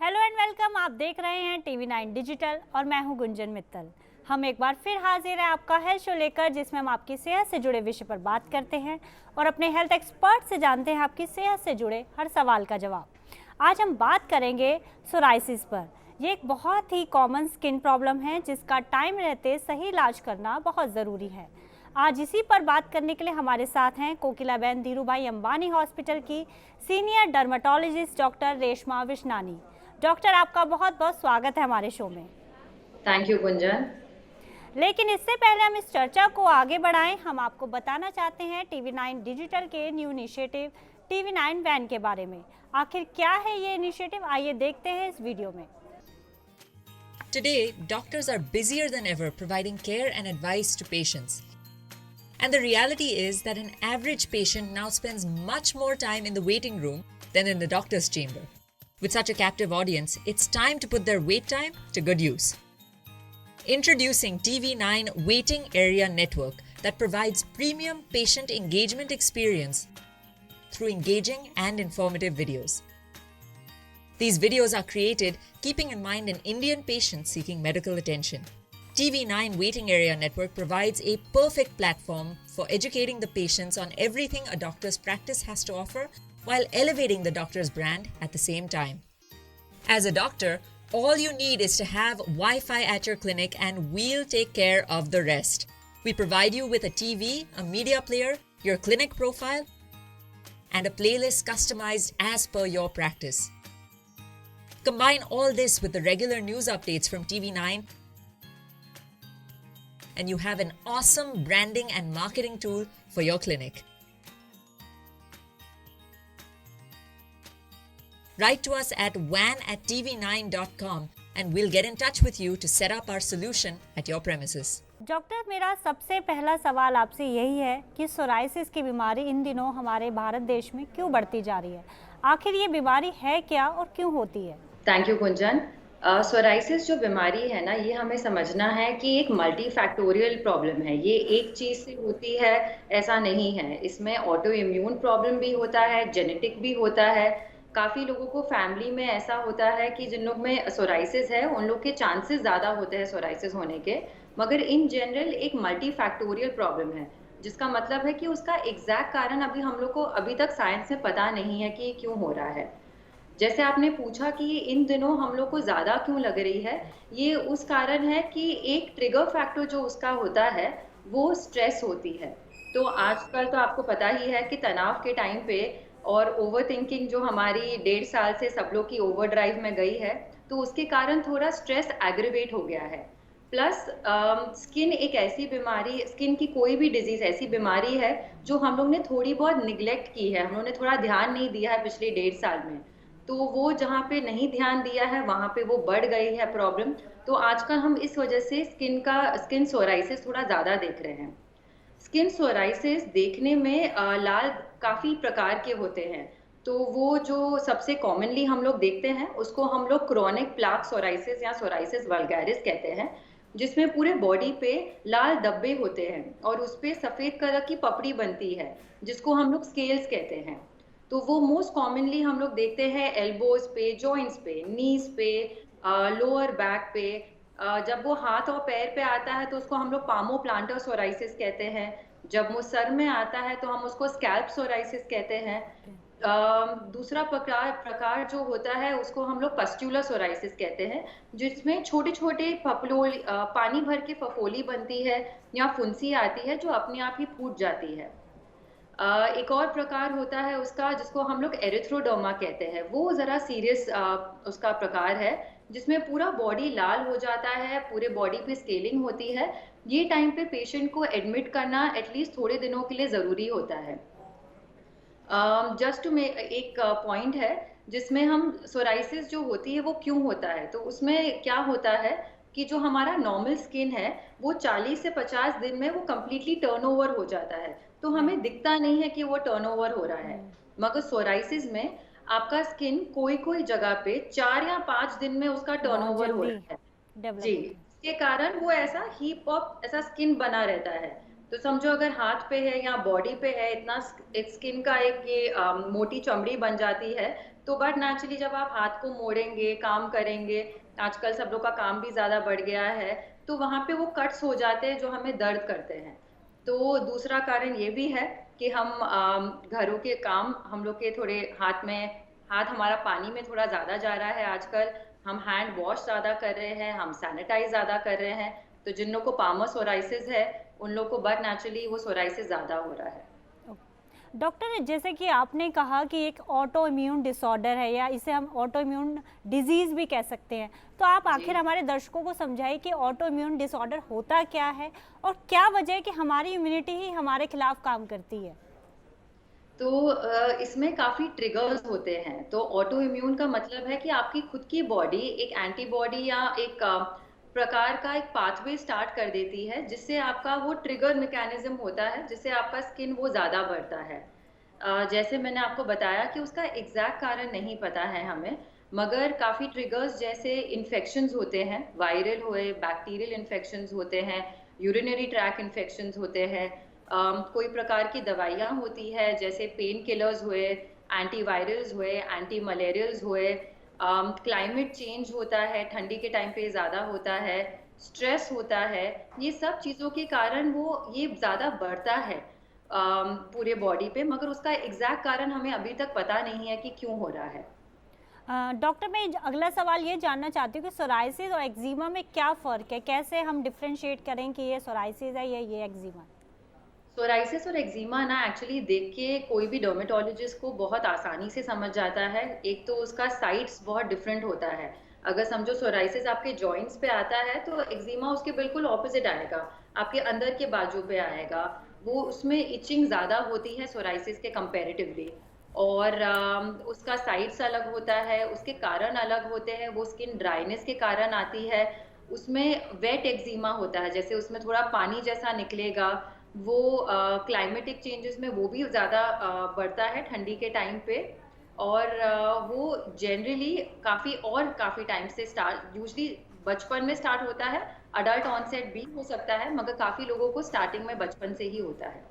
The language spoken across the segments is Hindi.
Hello and welcome. आप देख रहे हैं TV9 डिजिटल और मैं हूं गुंजन मित्तल। हम एक बार फिर हाजिर हैं आपका हेल्थ शो लेकर, जिसमें हम आपकी सेहत से जुड़े विषय पर बात करते हैं और अपने हेल्थ एक्सपर्ट से जानते हैं आपकी सेहत से जुड़े हर सवाल का जवाब। आज हम बात करेंगे सोराइसिस पर। ये एक बहुत ही कॉमन स्किन प्रॉब्लम है जिसका टाइम रहते सही इलाज करना बहुत ज़रूरी है। आज इसी पर बात करने के लिए हमारे साथ हैं कोकिलाबेन धीरूभाई अंबानी हॉस्पिटल की senior dermatologist doctor Reshma Vishnani. Doctor, आपका बहुत बहुत स्वागत है हमारे शो में। Thank you Gunjan. लेकिन इससे पहले हम इस चर्चा को आगे बढ़ाएं, हम आपको बताना चाहते हैं TV9 डिजिटल के न्यू इनिशिएटिव TV9 वैन के बारे में। आखिर क्या है ये इनिशिएटिव, आइए देखते हैं इस वीडियो में। Today, doctors are busier than ever providing care and advice to patients. And the reality is that an average patient now spends much more time in the waiting room than in the doctor's chamber. With such a captive audience, it's time to put their wait time to good use. Introducing TV9 Waiting Area Network that provides premium patient engagement experience through engaging and informative videos. These videos are created keeping in mind an Indian patient seeking medical attention. TV9 Waiting Area Network provides a perfect platform for educating the patients on everything a doctor's practice has to offer while elevating the doctor's brand at the same time. As a doctor, all you need is to have Wi-Fi at your clinic and we'll take care of the rest. We provide you with a TV, a media player, your clinic profile, and a playlist customized as per your practice. Combine all this with the regular news updates from TV9 and you have an awesome branding and marketing tool for your clinic. Write to us at van@tv9.com and we'll get in touch with you to set up our solution at your premises. Doctor, मेरा सबसे पहला सवाल आपसे यही है कि सोराइसिस की बीमारी इन दिनों हमारे भारत देश में क्यों बढ़ती जा रही है? आखिर ये बीमारी है क्या और क्यों होती है? Thank you Gunjan. सोराइसिस जो बीमारी है ना, ये हमें समझना है कि एक मल्टी फैक्टोरियल प्रॉब्लम है। ये एक चीज़ से होती है ऐसा नहीं है। इसमें ऑटो इम्यून प्रॉब्लम भी होता है, जेनेटिक भी होता है। काफ़ी लोगों को फैमिली में ऐसा होता है कि जिन लोग में सोराइसिस है उन लोग के चांसेस ज़्यादा होते हैं सोराइसिस होने के, मगर इन जनरल एक मल्टी फैक्टोरियल प्रॉब्लम है, जिसका मतलब है कि उसका एग्जैक्ट कारण अभी हम लोग को अभी तक साइंस में पता नहीं है कि ये क्यों हो रहा है। जैसे आपने पूछा कि ये इन दिनों हम लोग को ज़्यादा क्यों लग रही है, ये उस कारण है कि एक ट्रिगर फैक्टर जो उसका होता है वो स्ट्रेस होती है। तो आजकल तो आपको पता ही है कि तनाव के टाइम पे और ओवरथिंकिंग जो हमारी 1.5 साल से सब लोग की ओवरड्राइव में गई है, तो उसके कारण थोड़ा स्ट्रेस एग्रीवेट हो गया है। प्लस स्किन एक ऐसी बीमारी, स्किन की कोई भी डिजीज़ ऐसी बीमारी है जो हम लोग ने थोड़ी बहुत निग्लेक्ट की है, हम लोग ने थोड़ा ध्यान नहीं दिया है पिछले 1.5 साल में। तो वो जहाँ पे नहीं ध्यान दिया है वहाँ पे वो बढ़ गई है प्रॉब्लम। तो आजकल हम इस वजह से स्किन सोराइसिस थोड़ा ज़्यादा देख रहे हैं। स्किन सोराइसिस देखने में लाल काफ़ी प्रकार के होते हैं। तो वो जो सबसे कॉमनली हम लोग देखते हैं उसको हम लोग क्रोनिक प्लाक सोराइसिस या सोराइसिस वल्गैरिस कहते हैं, जिसमें पूरे बॉडी पे लाल धब्बे होते हैं और उस पे सफ़ेद कलर की पपड़ी बनती है, जिसको हम लोग स्केल्स कहते हैं। तो वो मोस्ट कॉमनली हम लोग देखते हैं एल्बोज पे, जॉइंट्स पे, नीज पे, लोअर बैक पे। जब वो हाथ और पैर पे आता है तो उसको हम लोग पामो प्लांटर सोराइसिस कहते हैं। जब वो सर में आता है तो हम उसको स्कैल्प सोराइसिस कहते हैं। दूसरा प्रकार जो होता है उसको हम लोग पस्ट्यूलर सोराइसिस कहते हैं, जिसमें छोटे छोटे फफोली, पानी भर के फफोली बनती है या फुंसी आती है जो अपने आप ही फूट जाती है। एक और प्रकार होता है उसका जिसको हम लोग एरिथ्रोडर्मा कहते हैं। वो ज़रा सीरियस उसका प्रकार है, जिसमें पूरा बॉडी लाल हो जाता है, पूरे बॉडी पे स्केलिंग होती है। ये टाइम पे पेशेंट को एडमिट करना एटलीस्ट थोड़े दिनों के लिए ज़रूरी होता है। जस्ट टू एक पॉइंट है जिसमें हम सोराइसिस जो होती है वो क्यों होता है, तो उसमें क्या होता है कि जो हमारा नॉर्मल स्किन है वो 40 से 50 दिन में वो कम्प्लीटली टर्नओवर हो जाता है, तो हमें दिखता नहीं है कि वो टर्नओवर हो रहा है। मगर सोराइसिस में आपका स्किन कोई कोई जगह पे 4 या 5 दिन में उसका टर्नओवर हो रहा है जी। इसके कारण वो ऐसा हीप ऑफ ऐसा स्किन बना रहता है। तो समझो अगर हाथ पे है या बॉडी पे है, इतना एक स्किन का एक ये मोटी चमड़ी बन जाती है, तो बट नेचुरली जब आप हाथ को मोड़ेंगे, काम करेंगे, आजकल सब लोग का काम भी ज़्यादा बढ़ गया है, तो वहाँ पे वो कट्स हो जाते हैं जो हमें दर्द करते हैं। तो दूसरा कारण ये भी है कि हम घरों के काम हम लोग के थोड़े हाथ हमारा पानी में थोड़ा ज़्यादा जा रहा है आजकल, हम हैंड वॉश ज़्यादा कर रहे हैं, हम सैनिटाइज ज़्यादा कर रहे हैं, तो जिन लोग को पामर सोराइसिस है, उन लोग को बट नेचुरली वो सोराइसिस ज़्यादा हो रहा है। डॉक्टर, जैसे कि आपने कहा कि एक ऑटो इम्यून डिसऑर्डर है या इसे हम ऑटो इम्यून डिजीज़ भी कह सकते हैं, तो आप आखिर हमारे दर्शकों को समझाइए कि ऑटो इम्यून डिसऑर्डर होता क्या है और क्या वजह है कि हमारी इम्यूनिटी ही हमारे खिलाफ काम करती है। तो इसमें काफ़ी ट्रिगर्स होते हैं। तो ऑटो इम्यून का मतलब है कि आपकी खुद की बॉडी एक एंटीबॉडी या एक प्रकार का एक पाथवे स्टार्ट कर देती है, जिससे आपका वो ट्रिगर मैकेनिज्म होता है, जिससे आपका स्किन वो ज़्यादा बढ़ता है। जैसे मैंने आपको बताया कि उसका एग्जैक्ट कारण नहीं पता है हमें, मगर काफ़ी ट्रिगर्स जैसे इन्फेक्शंस होते हैं, वायरल हुए, बैक्टीरियल इन्फेक्शंस होते हैं, यूरिनरी ट्रैक इन्फेक्शंस होते हैं, कोई प्रकार की दवाइयाँ होती है जैसे पेन किलर्स हुए, एंटीवायरल्स हुए, एंटी मलेरियल्स हुए, क्लाइमेट चेंज होता है, ठंडी के टाइम पे ज़्यादा होता है, स्ट्रेस होता है, ये सब चीज़ों के कारण वो ये ज़्यादा बढ़ता है पूरे बॉडी पे, मगर उसका एग्जैक्ट कारण हमें अभी तक पता नहीं है कि क्यों हो रहा है। डॉक्टर, मैं अगला सवाल ये जानना चाहती हूँ कि सोराइसिस और एक्जिमा में क्या फ़र्क है, कैसे हम डिफ्रेंशिएट करें कि ये सोराइसिस है या ये एक्जिमा है। सोराइसिस और एक्जिमा ना एक्चुअली देख के कोई भी डर्मेटोलॉजिस्ट को बहुत आसानी से समझ जाता है। एक तो उसका साइट्स बहुत डिफरेंट होता है। अगर समझो सोराइसिस आपके जॉइंट्स पे आता है तो एक्जिमा उसके बिल्कुल ऑपोजिट आएगा, आपके अंदर के बाजू पे आएगा। वो उसमें इचिंग ज़्यादा होती है सोराइसिस के कंपैरेटिवली, और उसका साइट्स अलग होता है, उसके कारण अलग होते हैं। वो स्किन ड्राइनेस के कारण आती है। उसमें वेट एक्जिमा होता है, जैसे उसमें थोड़ा पानी जैसा निकलेगा। वो क्लाइमेटिक चेंजेस में वो भी ज़्यादा बढ़ता है ठंडी के टाइम पे, और वो जनरली काफ़ी टाइम से स्टार्ट, यूजुअली बचपन में स्टार्ट होता है, अडल्ट ऑनसेट भी हो सकता है, मगर काफ़ी लोगों को स्टार्टिंग में बचपन से ही होता है।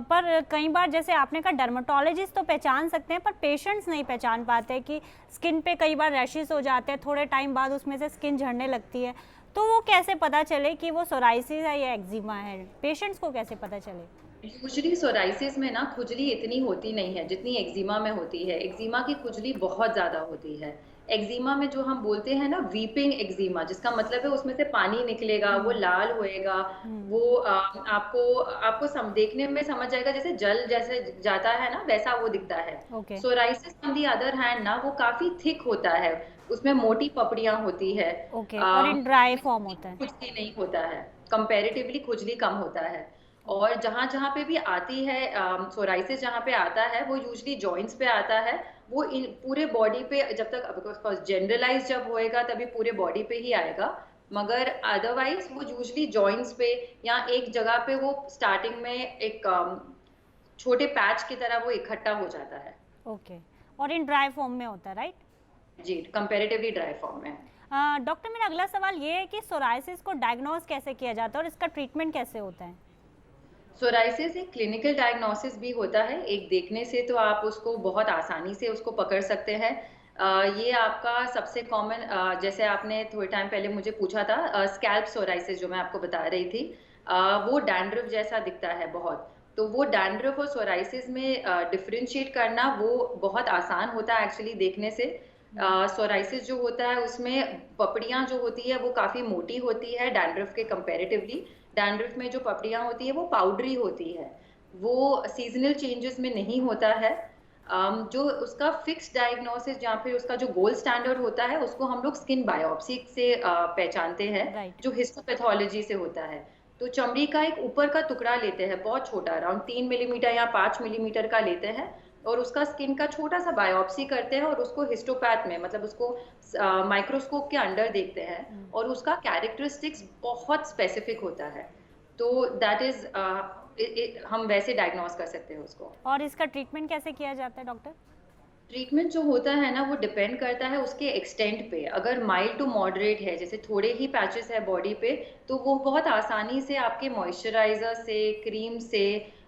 पर कई बार जैसे आपने कहा डर्मेटोलॉजिस्ट तो पहचान सकते हैं पर पेशेंट्स नहीं पहचान पाते कि स्किन पे कई बार रैशेस हो जाते हैं, थोड़े टाइम बाद उसमें से स्किन झड़ने लगती है, तो वो कैसे पता चले कि वो सोराइसिस है या एक्जिमा है, पेशेंट्स को कैसे पता चले। यूजुअली सोराइसिस में ना खुजली इतनी होती नहीं है जितनी एक्जिमा में होती है। एक्जिमा की खुजली बहुत ज़्यादा होती है। एक्जिमा में जो हम बोलते हैं ना वीपिंग एक्जिमा, जिसका मतलब है उसमें से पानी निकलेगा, वो लाल होएगा, वो आपको आपको देखने में समझ जाएगा जैसे जल जैसे जाता है ना, वैसा वो दिखता है। Psoriasis on the other hand ना वो काफी थिक होता है, उसमें मोटी पपड़ियां होती है। और इन ड्राई फॉर्म होता है, खुजली नहीं होता है, कंपैरेटिवली खुजली कम होता है। और जहाँ जहाँ पे भी आती है सोराइसिस, जहाँ पे आता है वो यूजुअली जॉइंट्स पे आता है। वो पूरे बॉडी पे जब तक जनरलाइज जब होएगा तभी पूरे बॉडी पे ही आएगा, मगर अदरवाइज वो यूजुअली जॉइंट्स पे या एक जगह पे वो स्टार्टिंग में एक छोटे पैच की तरह वो इकट्ठा हो जाता है। और इन ड्राई फॉर्म में होता है, राइट जी, कंपैरेटिवली ड्राई फॉर्म में। डॉक्टर, मेरा अगला सवाल ये है कि सोराइसिस को डायग्नोज कैसे किया जाता है और इसका ट्रीटमेंट कैसे होता है। सोराइसिस एक क्लिनिकल डायग्नोसिस भी होता है। एक देखने से तो आप उसको बहुत आसानी से उसको पकड़ सकते हैं। ये आपका सबसे कॉमन, जैसे आपने थोड़े टाइम पहले मुझे पूछा था, स्कैल्प सोराइसिस जो मैं आपको बता रही थी, वो डैंड्रफ जैसा दिखता है बहुत। तो वो डैंड्रफ और सोराइसिस में डिफरेंशिएट करना वो बहुत आसान होता है एक्चुअली देखने से। सोराइसिस जो होता है उसमें पपड़ियाँ जो होती है वो काफ़ी मोटी होती है डैंड्रफ के कंपैरेटिवली। डैंड्रफ में जो पपड़ियाँ होती है वो पाउडरी होती है, वो सीजनल चेंजेस में नहीं होता है। जो उसका फिक्स डायग्नोसिस या फिर उसका जो गोल्ड स्टैंडर्ड होता है उसको हम लोग स्किन बायोप्सी से पहचानते हैं, जो हिस्टोपैथोलॉजी से होता है। तो चमड़ी का एक ऊपर का टुकड़ा लेते हैं, बहुत छोटा, अराउंड 3 मिलीमीटर या 5 मिलीमीटर का लेते हैं, और उसका स्किन का छोटा सा बायोप्सी करते हैं और उसको हिस्टोपैथ में, मतलब उसको माइक्रोस्कोप के अंडर देखते हैं, और उसका कैरेक्टरिस्टिक्स बहुत स्पेसिफिक होता है। तो दैट इज हम वैसे डायग्नोस कर सकते हैं उसको। और इसका ट्रीटमेंट कैसे किया जाता है डॉक्टर। ट्रीटमेंट जो होता है ना वो डिपेंड करता है उसके एक्सटेंट पे। अगर माइल्ड टू मॉडरेट है, जैसे थोड़े ही पैचेस है बॉडी पे, तो वो बहुत आसानी से आपके मॉइस्चराइजर से, क्रीम से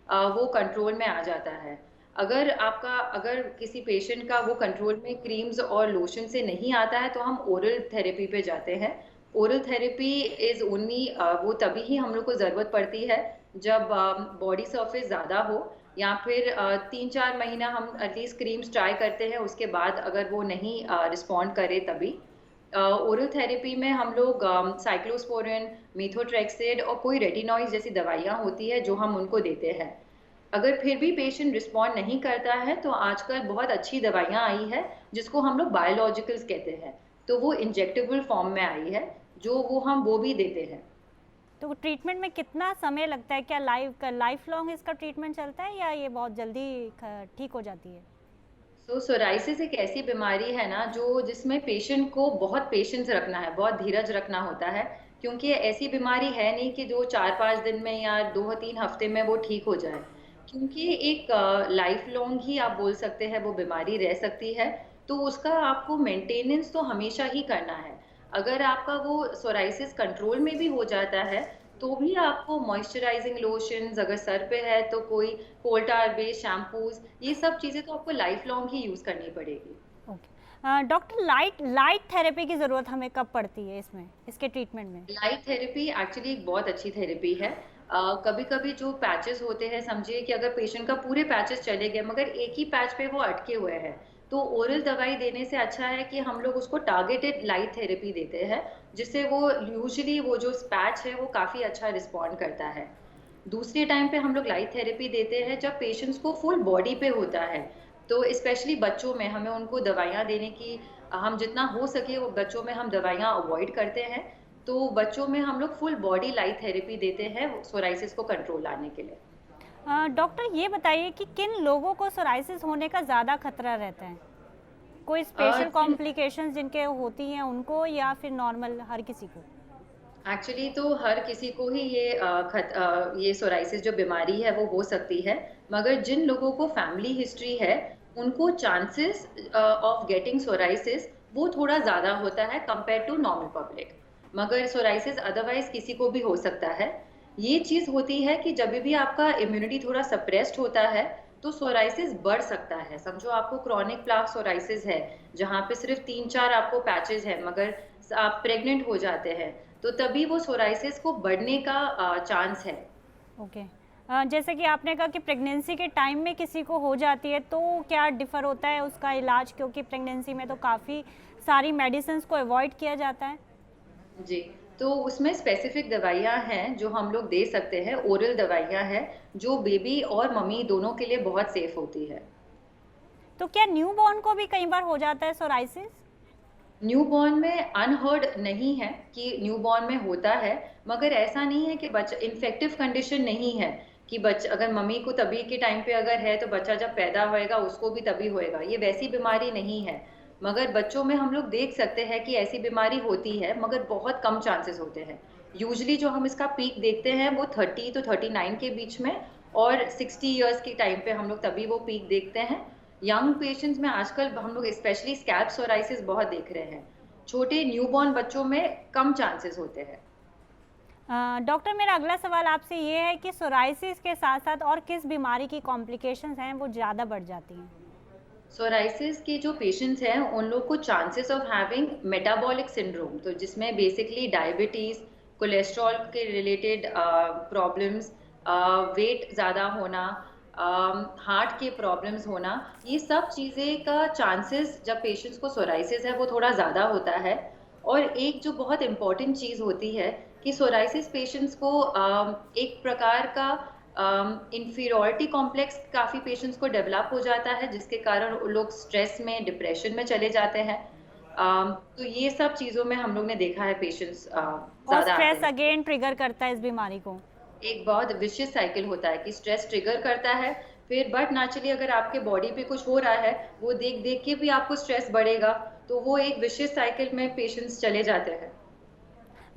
वो कंट्रोल में आ जाता है। अगर किसी पेशेंट का वो कंट्रोल में क्रीम्स और लोशन से नहीं आता है तो हम ओरल थेरेपी पे जाते हैं। ओरल थेरेपी इज ओनली वो तभी ही हम लोग को ज़रूरत पड़ती है जब बॉडी सरफेस ज़्यादा हो, या फिर 3-4 महीना हम एटलीस्ट क्रीम्स ट्राई करते हैं, उसके बाद अगर वो नहीं रिस्पॉन्ड करे तभी। ओरल थेरेपी में हम लोग साइक्लोस्पोरिन, मेथोट्रेक्सेड और कोई रेटिनॉइड जैसी दवाइयाँ होती है जो हम उनको देते हैं। अगर फिर भी पेशेंट रिस्पॉन्ड नहीं करता है तो आजकल बहुत अच्छी दवाइयाँ आई है जिसको हम लोग बायोलॉजिकल्स कहते हैं, तो वो इंजेक्टेबल फॉर्म में आई है, जो वो भी देते हैं। तो ट्रीटमेंट में कितना समय लगता है? क्या लाइफ लॉन्ग इसका ट्रीटमेंट चलता है या ये बहुत जल्दी ठीक हो जाती है? सोराइसिस एक ऐसी बीमारी है ना जो जिसमें पेशेंट को बहुत पेशेंस रखना है, बहुत धीरज रखना होता है, क्योंकि ये ऐसी बीमारी है नहीं कि जो 4-5 दिन में या 2-3 हफ्ते में वो ठीक हो जाए, क्योंकि एक लाइफ लॉन्ग ही आप बोल सकते हैं वो बीमारी रह सकती है। तो उसका आपको मेंटेनेंस तो हमेशा ही करना है। अगर आपका वो सोराइसिस कंट्रोल में भी हो जाता है तो भी आपको मॉइस्चराइजिंग लोशंस, अगर सर पे है तो कोई कोल टार बेस्ड शैम्पूज, ये सब चीज़ें तो आपको लाइफ लॉन्ग ही यूज़ करनी पड़ेगी। ओके डॉक्टर, लाइट थेरेपी की ज़रूरत हमें कब पड़ती है इसके ट्रीटमेंट में? लाइट थेरेपी एक्चुअली एक बहुत अच्छी थेरेपी है। कभी कभी जो पैचेस होते हैं, समझिए कि अगर पेशेंट का पूरे पैचेस चले गए मगर एक ही पैच पे वो अटके हुए हैं, तो ओरल दवाई देने से अच्छा है कि हम लोग उसको टारगेटेड लाइट थेरेपी देते हैं, जिससे वो यूजुअली वो जो पैच है वो काफ़ी अच्छा रिस्पॉन्ड करता है। दूसरे टाइम पे हम लोग लाइट थेरेपी देते हैं जब पेशेंट्स को फुल बॉडी पे होता है, तो स्पेशली बच्चों में हमें उनको दवाइयाँ देने की, हम जितना हो सके वो बच्चों में हम दवाइयाँ अवॉइड करते हैं। तो बच्चों में हम लोग फुल बॉडी लाइट थेरेपी देते हैं सोराइसिस को कंट्रोल लाने के लिए। डॉक्टर ये बताइए कि किन लोगों को सोराइसिस होने का ज़्यादा खतरा रहता है? कोई स्पेशल कॉम्प्लिकेशंस जिनके होती हैं उनको, या फिर नॉर्मल हर किसी को? एक्चुअली तो हर किसी को ही ये सोराइसिस जो बीमारी है वो हो सकती है, मगर जिन लोगों को फैमिली हिस्ट्री है उनको चांसेस ऑफ गेटिंग सोराइसिस वो थोड़ा ज़्यादा होता है कंपेयर टू नॉर्मल पब्लिक। मगर सोराइसिस अदरवाइज किसी को भी हो सकता है। ये चीज़ होती है कि जब भी आपका इम्यूनिटी थोड़ा सप्रेस्ड होता है तो सोराइसिस बढ़ सकता है। समझो आपको क्रॉनिक प्लाक सोराइसिस है जहाँ पे सिर्फ 3-4 आपको पैचेस है, मगर आप प्रेग्नेंट हो जाते हैं तो तभी वो सोराइसिस को बढ़ने का चांस है। ओके जैसे कि आपने कहा कि प्रेगनेंसी के टाइम में किसी को हो जाती है, तो क्या डिफ़र होता है उसका इलाज? क्योंकि प्रेगनेंसी में तो काफ़ी सारी मेडिसिन को अवॉइड किया जाता है। जी, तो उसमें स्पेसिफिक दवाइयाँ हैं जो हम लोग दे सकते हैं, ओरल दवाइयाँ हैं जो बेबी और मम्मी दोनों के लिए बहुत सेफ होती है। तो क्या न्यूबॉर्न को भी कई बार हो जाता है सोराइसिस? न्यूबॉर्न में अनहर्ड नहीं है कि न्यूबॉर्न में होता है, मगर ऐसा नहीं है कि बच्चा इन्फेक्टिव कंडीशन नहीं है कि बच्चा अगर मम्मी को तभी के टाइम पे अगर है तो बच्चा जब पैदा होएगा उसको भी तभी होएगा, ये वैसी बीमारी नहीं है। मगर बच्चों में हम लोग देख सकते हैं कि ऐसी बीमारी होती है, मगर बहुत कम चांसेस होते हैं। यूजुअली जो हम इसका पीक देखते हैं वो 30 to 39 के बीच में, और 60 ईयर्स के टाइम पे हम लोग तभी वो पीक देखते हैं। यंग पेशेंट्स में आजकल हम लोग स्पेशली स्कैल्प सोराइसिस बहुत देख रहे हैं। छोटे न्यूबॉर्न बच्चों में कम चांसेस होते हैं। डॉक्टर, मेरा अगला सवाल आपसे ये है कि सोराइसिस के साथ साथ और किस बीमारी की कॉम्प्लिकेशंस हैं वो ज़्यादा बढ़ जाती हैं? सोराइसिस के जो पेशेंट्स हैं उन लोग को chances of having metabolic syndrome, तो जिसमें बेसिकली डायबिटीज़, कोलेस्ट्रॉल के रिलेटेड प्रॉब्लम्स, वेट ज़्यादा होना, हार्ट के प्रॉब्लम्स होना, ये सब चीज़ें का चांसेस जब पेशेंट्स को सोराइसिस है वो थोड़ा ज़्यादा होता है। और एक जो बहुत इम्पॉर्टेंट चीज़ होती है कि सोराइसिस पेशेंट्स को एक प्रकार का इंफीरियॉरिटी कॉम्प्लेक्स काफ़ी पेशेंट्स को डेवलप हो जाता है, जिसके कारण वो लोग स्ट्रेस में, डिप्रेशन में चले जाते हैं। तो ये सब चीज़ों में हम लोग ने देखा है पेशेंट्स और स्ट्रेस अगेन ट्रिगर करता है इस बीमारी को। एक बहुत विशियस साइकिल होता है कि स्ट्रेस ट्रिगर करता है, फिर बट नेचुरली अगर आपके बॉडी पे कुछ हो रहा है वो देख देख के भी आपको स्ट्रेस बढ़ेगा, तो वो एक विशियस साइकिल में पेशेंट्स चले जाते हैं।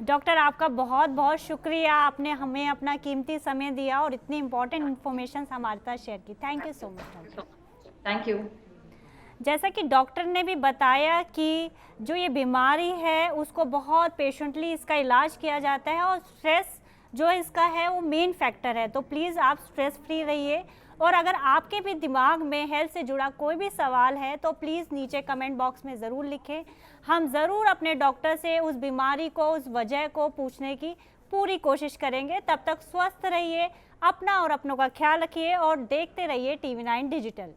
डॉक्टर, आपका बहुत बहुत शुक्रिया, आपने हमें अपना कीमती समय दिया और इतनी इम्पोर्टेंट इन्फॉर्मेशन हमारे साथ शेयर की। Thank you so much doctor. Thank you. जैसा कि डॉक्टर ने भी बताया कि जो ये बीमारी है उसको बहुत पेशेंटली इसका इलाज किया जाता है और स्ट्रेस जो इसका है वो मेन फैक्टर है, तो प्लीज़ आप स्ट्रेस फ्री रहिए और अगर आपके भी दिमाग में हेल्थ से जुड़ा कोई भी सवाल है तो प्लीज़ नीचे कमेंट बॉक्स में ज़रूर लिखें। हम ज़रूर अपने डॉक्टर से उस बीमारी को, उस वजह को पूछने की पूरी कोशिश करेंगे। तब तक स्वस्थ रहिए, अपना और अपनों का ख्याल रखिए और देखते रहिए TV9 डिजिटल।